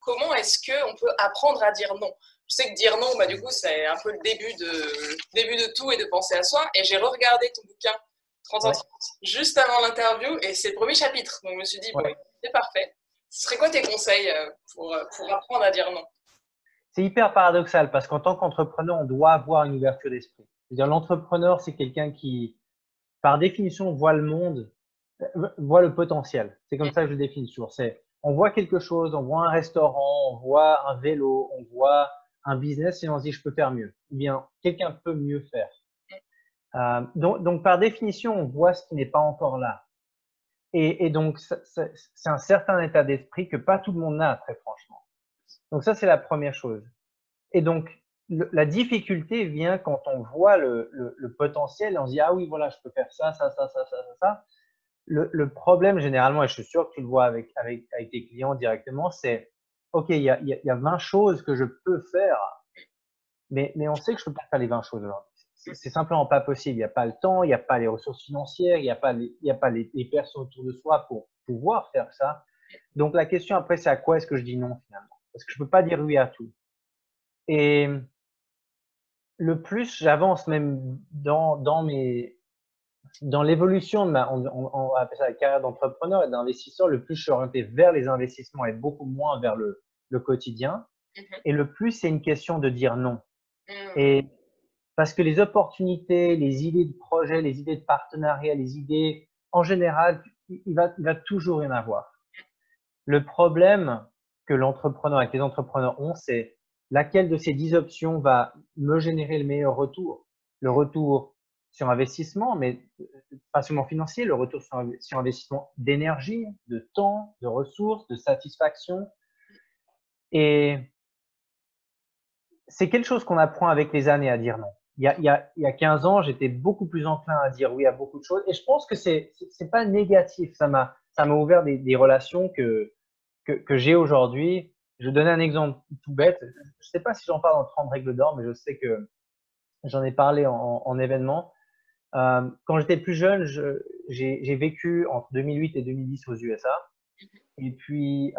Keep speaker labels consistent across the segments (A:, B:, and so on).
A: comment est-ce qu'on peut apprendre à dire non? Je sais que dire non, bah, du coup, c'est un peu le début de tout et de penser à soi. Et j'ai re-regardé ton bouquin 30 ans
B: Ouais,
A: 30 juste avant l'interview et c'est le premier chapitre. Donc je me suis dit, bon,
B: ouais.
A: c'est parfait. Ce serait quoi tes conseils pour apprendre à dire non?
B: C'est hyper paradoxal parce qu'en tant qu'entrepreneur, on doit avoir une ouverture d'esprit. C'est-à-dire, l'entrepreneur, c'est quelqu'un qui, par définition, voit le monde, voit le potentiel. C'est comme ça que je le définis toujours. C'est, on voit quelque chose, on voit un restaurant, on voit un vélo, on voit un business et on se dit, je peux faire mieux. Ou bien, quelqu'un peut mieux faire. Donc, par définition, on voit ce qui n'est pas encore là. Et donc, c'est un certain état d'esprit que pas tout le monde a, très franchement. Donc ça, c'est la première chose. Et donc, la difficulté vient quand on voit le potentiel et on se dit, ah oui, voilà, je peux faire ça, ça, ça, ça, ça, ça, ça. Le problème, généralement, et je suis sûr que tu le vois avec tes clients directement, c'est, OK, il y a 20 choses que je peux faire, mais on sait que je peux pas faire les 20 choses aujourd'hui. C'est simplement pas possible. Il n'y a pas le temps, il n'y a pas les ressources financières, il n'y a pas les personnes autour de soi pour pouvoir faire ça. Donc, la question après, c'est à quoi est-ce que je dis non finalement? Parce que je peux pas dire oui à tout. Et le plus j'avance même dans l'évolution de on va appeler ça la carrière d'entrepreneur et d'investisseur, le plus je suis orienté vers les investissements et beaucoup moins vers le quotidien.
A: Mhm.
B: Et le plus, c'est une question de dire non.
A: Mhm.
B: Et parce que les opportunités, les idées de projet, les idées de partenariat, les idées, en général, il va toujours y en avoir. Le problème que l'entrepreneur et que les entrepreneurs ont, c'est laquelle de ces 10 options va me générer le meilleur retour. Le retour sur investissement, mais pas seulement financier, le retour sur investissement d'énergie, de temps, de ressources, de satisfaction. Et c'est quelque chose qu'on apprend avec les années à dire non. Il y a 15 ans, j'étais beaucoup plus enclin à dire oui à beaucoup de choses. Et je pense que c'est pas négatif. Ça m'a ouvert des relations que j'ai aujourd'hui. Je vais donner un exemple tout bête. Je ne sais pas si j'en parle dans 30 règles d'or, mais je sais que j'en ai parlé en événement. Quand j'étais plus jeune, j'ai vécu entre 2008 et 2010 aux USA. Et puis,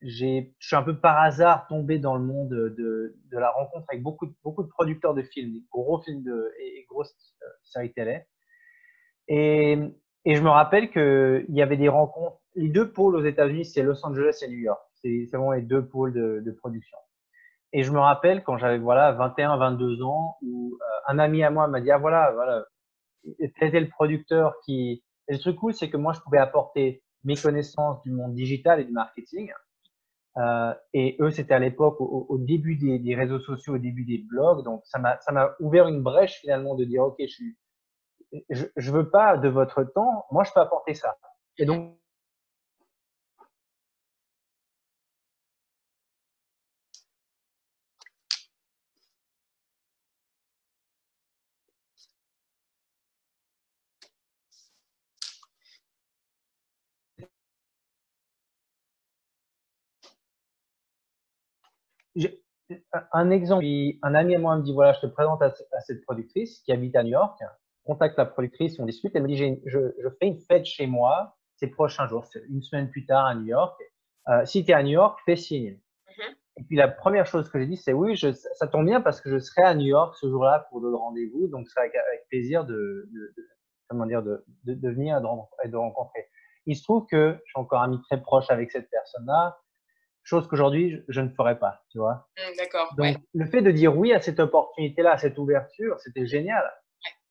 B: je suis un peu par hasard tombé dans le monde de la rencontre avec beaucoup de producteurs de films, des gros films et grosses séries télé. Et, et je me rappelle qu'il y avait des rencontres. Les deux pôles aux États-Unis, c'est Los Angeles et New York. C'est vraiment les deux pôles de production. Et je me rappelle quand j'avais voilà 21, 22 ans, où un ami à moi m'a dit ah voilà, tel était le producteur qui. Et le truc cool, c'est que moi je pouvais apporter mes connaissances du monde digital et du marketing. Et eux, c'était à l'époque au début des réseaux sociaux, au début des blogs. Donc ça m'a ouvert une brèche finalement de dire ok, je veux pas de votre temps, moi je peux apporter ça. Et donc un exemple, un ami à moi me dit voilà, je te présente à cette productrice qui habite à New York. Contacte la productrice, on discute. Elle me dit je fais une fête chez moi ces prochains jours, c'est une semaine plus tard à New York. Si tu es à New York, fais signe.
A: Mhm.
B: Et puis la première chose que j'ai dit, c'est oui, ça tombe bien parce que je serai à New York ce jour-là pour le rendez-vous, donc ce sera avec plaisir comment dire, de venir et de rencontrer. Il se trouve que je suis encore ami très proche avec cette personne-là, chose qu'aujourd'hui je ne ferais pas, tu vois.
A: D'accord, ouais.
B: Donc le fait de dire oui à cette opportunité-là, à cette ouverture, c'était génial.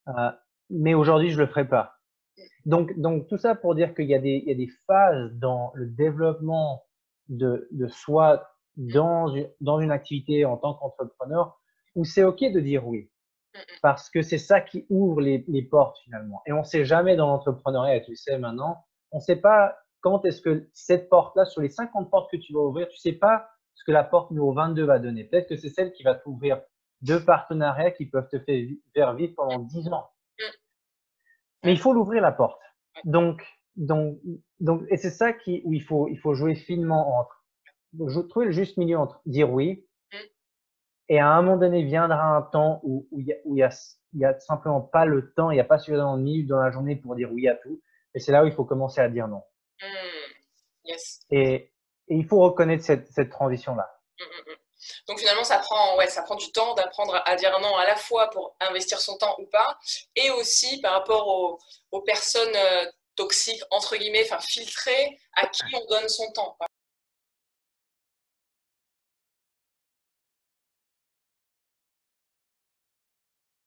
B: Euh, mais aujourd'hui je le ferai pas. Donc tout ça pour dire il y a des phases dans le développement de soi dans une activité en tant qu'entrepreneur où c'est OK de dire oui. Parce que c'est ça qui ouvre les portes finalement. Et on ne sait jamais dans l'entrepreneuriat, tu sais maintenant, on ne sait pas quand est-ce que cette porte-là, sur les 50 portes que tu vas ouvrir, tu ne sais pas ce que la porte numéro 22 va donner. Peut-être que c'est celle qui va t'ouvrir deux partenariats qui peuvent te faire vivre pendant 10 ans. Mais il faut l'ouvrir la porte. Donc, donc, et c'est ça où il faut jouer finement entre, trouver le juste milieu entre dire oui et à un moment donné viendra un temps il y a simplement pas le temps, il n'y a pas suffisamment de minutes dans la journée pour dire oui à tout. Et c'est là où il faut commencer à dire non.
A: Yes.
B: Et, il faut reconnaître cette transition-là.
A: Mm, mm, mm. Donc finalement, ça prend du temps d'apprendre à dire non à la fois pour investir son temps ou pas, et aussi par rapport aux personnes toxiques, entre guillemets, enfin filtrées, à qui on donne son temps.